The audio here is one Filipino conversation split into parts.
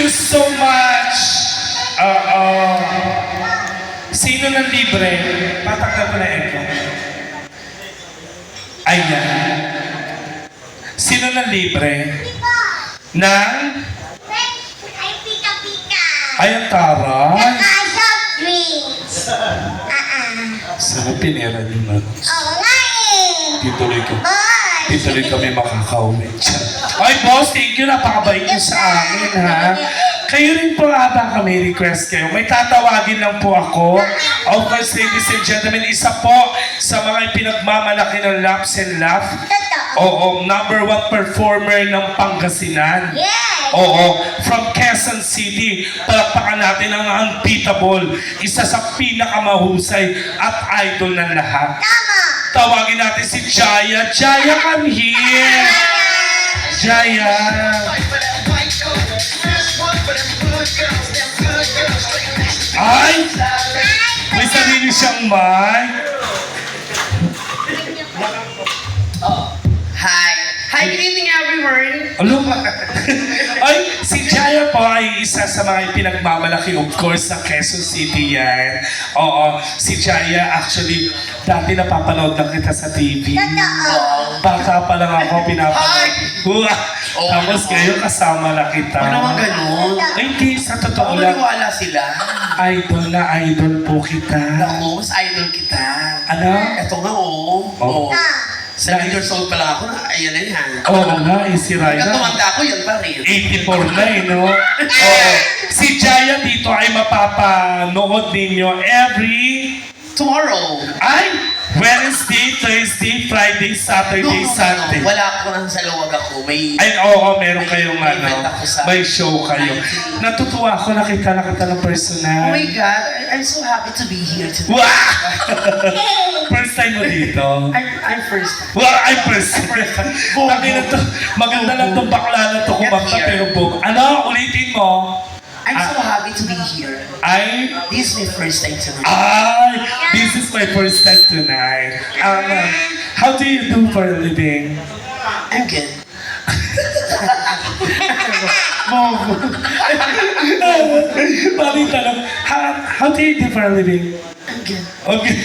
you so much. Sino ng libre? Patakal ko na echo. Ayan. Sino ng libre? Ng? Ay, pika-pika. Ay, ang taray. Naka-soft drinks. Sana pinera niyo na. Oo nga eh. Tituloy ko. Boss. Tituloy kami makakauwi. Ay, boss, thank you. Napakabait niyo sa amin, ha? Kayo rin po ata kami request kayo. May tatawagin lang po ako. Of course, ladies and gentlemen, isa po sa mga pinagmamalaki ng Laps and Laugh. Totoo. Oo, #1 performer ng Pangasinan. Yes. Oo, from Quezon City, palakpakan natin ang unbeatable, isa sa pinakamahusay at idol ng lahat. Tama. Tawagin natin si Jaya. Jaya, come here! Jaya! Ay! May sarili siyang mic. Hi. Hi, good evening everyone. Ano? Ay, si Jaya po ay isa sa mga pinagmamalaki, of course, sa Quezon City yan. Oo, si Jaya actually, dati napapanood lang kita sa TV. Totoo. Baka pa lang ako pinapanood. Wah! Oo. Tapos ngayon kasama na kita. Ano naman ganun? Ay, hindi, sa totoo Ako lang. naniwala sila. Idol na idol po kita. Naku, mas idol kita. Ano? Eto nga, oo. Oo. Oo. 7 years old pa lang ako na, ayan na yan. Oo nga, eh, si Hanggang Raina. tumanda ako, yan pa rin. 84 na eh, no? Oo. Si Jaya dito ay mapapanood ninyo every... Tomorrow. Ay! Wednesday, Thursday, Friday, Saturday, Sunday. Wala ako nang sa luwag ako. May... Ay, oo, meron kayong May event ano, ako sa- may show kayo. 19. Natutuwa ako, nakita ng Oh personal. my God, I'm so happy to be here today. Wow! First time mo dito? I'm first. Well, I'm first. Sabi na to, maganda lang itong bakla na to kumanta, Get here. pero bog. Ano? Ulitin mo? I'm so happy to be here. Ay, This is my first time tonight. ay, this is my first time tonight. How do you do for a living? I'm good. Bakit tanong, how do you do for a living? I'm good. Okay.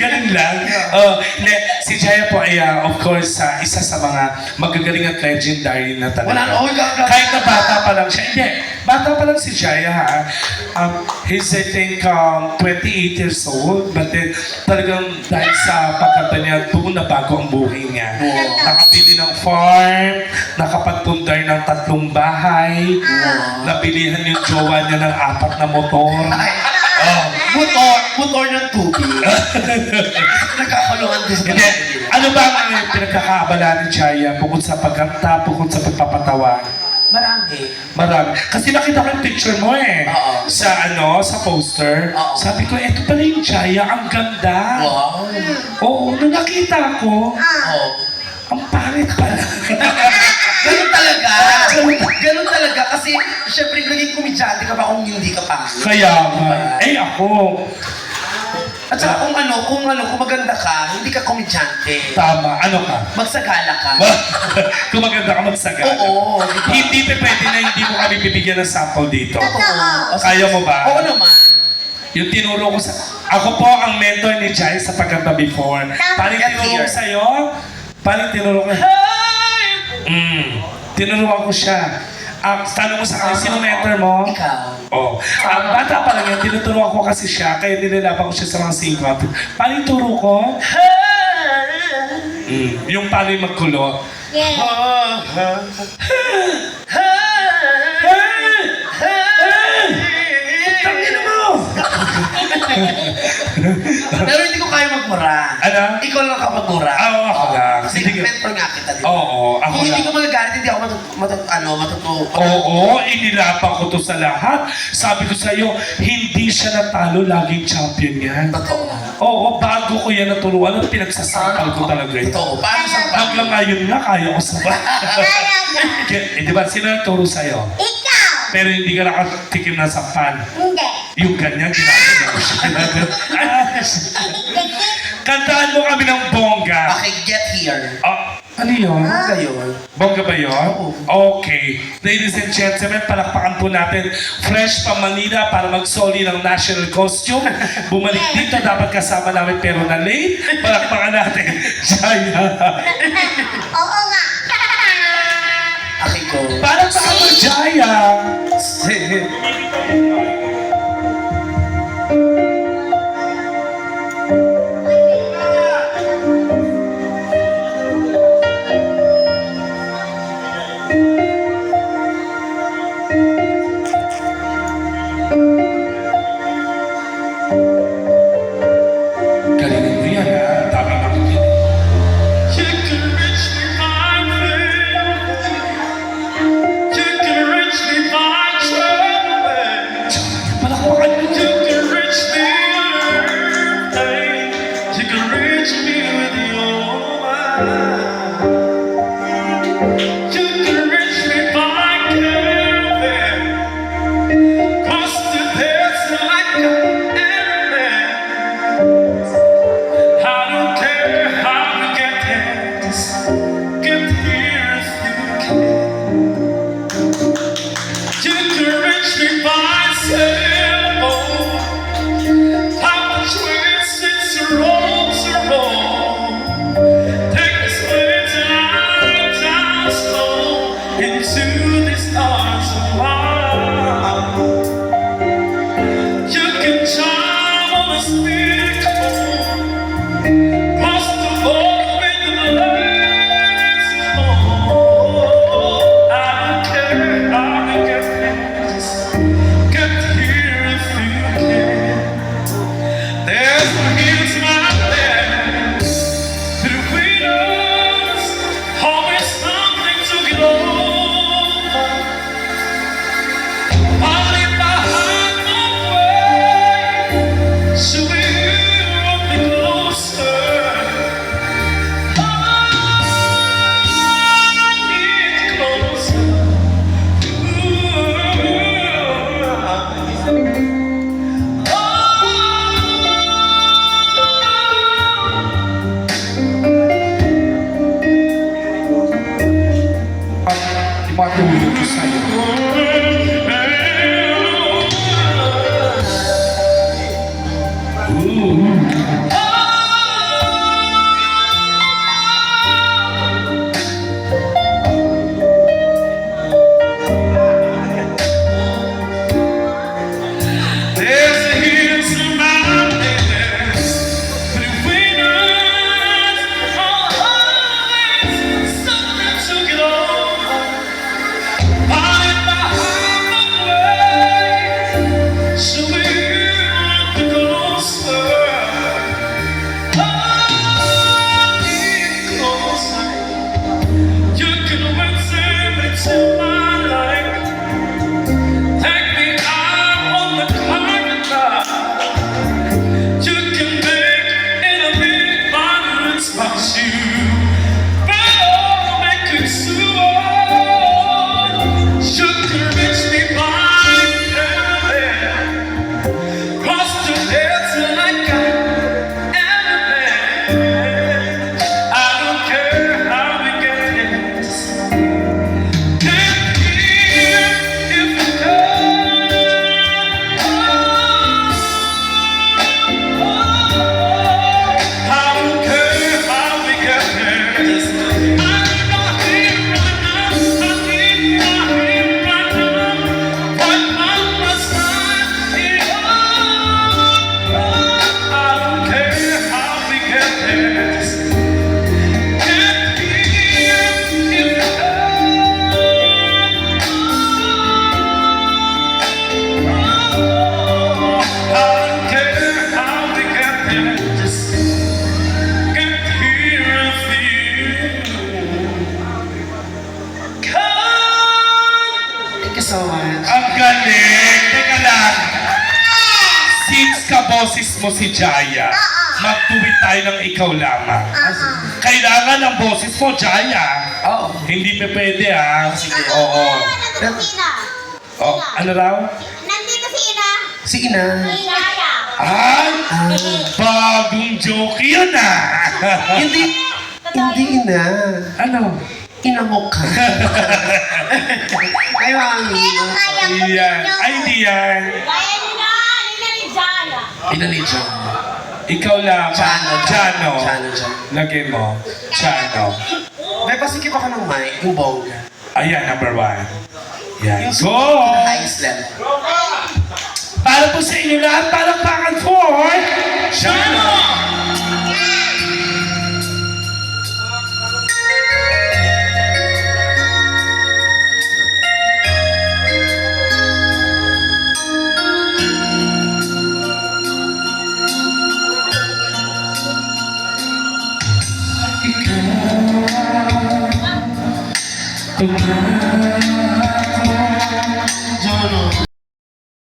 Ganun lang. Hindi, si Jaya po ay, of course, isa sa mga magagaling at legendary na talaga. Wala na, oh my God. Kahit na bata pa lang siya. Hindi, bata pa lang si Jaya, ha? He's, I think, 28 years old. But then, talagang dahil sa pagkanta niya, doon na bago ang buhay niya. Nakabili ng farm, nakapagpundar ng 3 bahay, nabilihan yung jowa niya ng 4 na motor. Motor ng tubig. Nagkakulungan din sa Hindi, ano ba ang pinagkakaabala ni Jaya bukod sa pagkanta, bukod sa pagpapatawa? Marami. Marami. Kasi nakita ko yung picture mo eh. Oo. Sa poster. Oo. Sabi ko, eto pala yung Jaya, ang ganda. Wow. Oo, nung nakita ko, Oh. ang pangit pala. Ganun talaga. Ganun talaga. Kasi, syempre, naging komedyante ka pa kung hindi ka pa. Kaya nga, eh ako, At saka kung maganda ka, hindi ka komedyante. tama, ano ka? Magsagala ka. Kung maganda ka magsagana. Oo, di ba? Hindi pa pwede na hindi mo kami bibigyan ng sample dito. Oo. Kaya mo ba? Oo naman. Yung tinuro ko sa... Ako po ang mentor ni Jai sa pagkanta before. Paano yung tinuro ko sa'yo? Paano yung tinuro ko? Tinuruan ko siya. Tanong mo sa akin, sino mentor mo? Ikaw. Oh. Bata pa lang yan, tinuturuan ko kasi siya, kaya nilalaban ko siya sa mga singkot. Paano yung turo ko? Yung paano yung magkulo. Yes. Tangina mo! Pero hindi ko kaya magmura. Ano? Ikaw lang kapagmura. Oo, ako lang. Kasi Hindi ka- mentor nga kita, di ba? Oo, ako Kung hindi lang. ko magagalit, hindi ako matuto. Oo, inilapan ko to sa lahat. Sabi ko sa'yo, hindi siya natalo, laging champion yan. Totoo. Oo, bago ko yan naturuan at pinagsasakal ko talaga yun. Totoo. Paano sa Hanggang ngayon nga, kaya ko sa di ba, sino nagturo sa'yo? Ikaw. Pero hindi ka nakatikim na sa pan. Hindi. Yung ganyan, ginagawa ko siya. Kantaan mo kami ng bongga. Okay, get here. Ah, Ano yun? Bongga yun. Bongga ba yun? Oo. Okay. Ladies and gentlemen, palakpakan po natin. Fresh pa Manila para magsoli ng national costume. Bumalik dito, dapat kasama namin pero na late. Palakpakan natin. Jaya. Oo nga. Aki ko. Palakpakan mo, Jaya. Galingan mo yan, ha? Ang daming nakikinig. You can reach me by faith. You can reach me by trembling. Palakpakan mo. You can reach me with pain. You can reach me with your mind. You can reach me by caring. 'Cause there's like everything. I don't care how we get here, just get here if you can. You can reach me by sailboat, top of twists, it's a roll to roll. Take this way till I'm down slow into the stars of mine. You can charm on a speedboat. Cross the boat with the lights on. I don't care how we get there, just get here if you can. There's a hills out there between us, always something to get over. Only behind the way, so we will be closer. Matulog ko sa'yo. There's a hills and mountains between us. Always something to get over. Hiding behind the way, so we will be closer. Closer. You can win into my life. Take me out on the carpet ride. You can make it a big violence, but you better make it soon. You can reach me by heaven, cross the desert like everything. I don't care how we get here, just get here if you can. I don't care how we get here, just I'm not here right now. I'm here right now, right by my side. I don't care how we get here, just get here if you I don't care how we get there, just get here if you come. Thank you so much. Ang galing! Teka lang. Since kaboses mo si Jaya, magtuwid tayo ng ikaw lamang. Kailangan ng boses mo, Jaya. Oo. Hindi pa pwede, ha? Sige. Oo. Nandito si Ina. Oh, ano raw? Nandito si Ina. Si Ina. Yaya. Ay! Bagong joke yun, ah! Hindi. Hindi na. Ano? Inamok ka. Ay, mami. Pero kaya ko Iyan. ninyo. Ay, hindi yan. Kaya nyo na. Nina ni Jana. Ina ni John. Ikaw lang. Chano. Chano. Chano, Chano. Lagay mo. Chano. May pasikip ako ng mic, yung bongga. Ayan, number 1. Yan. Yung Go! highest level. Para po sa inyo lahat, palakpakan for Chano! Ikaw,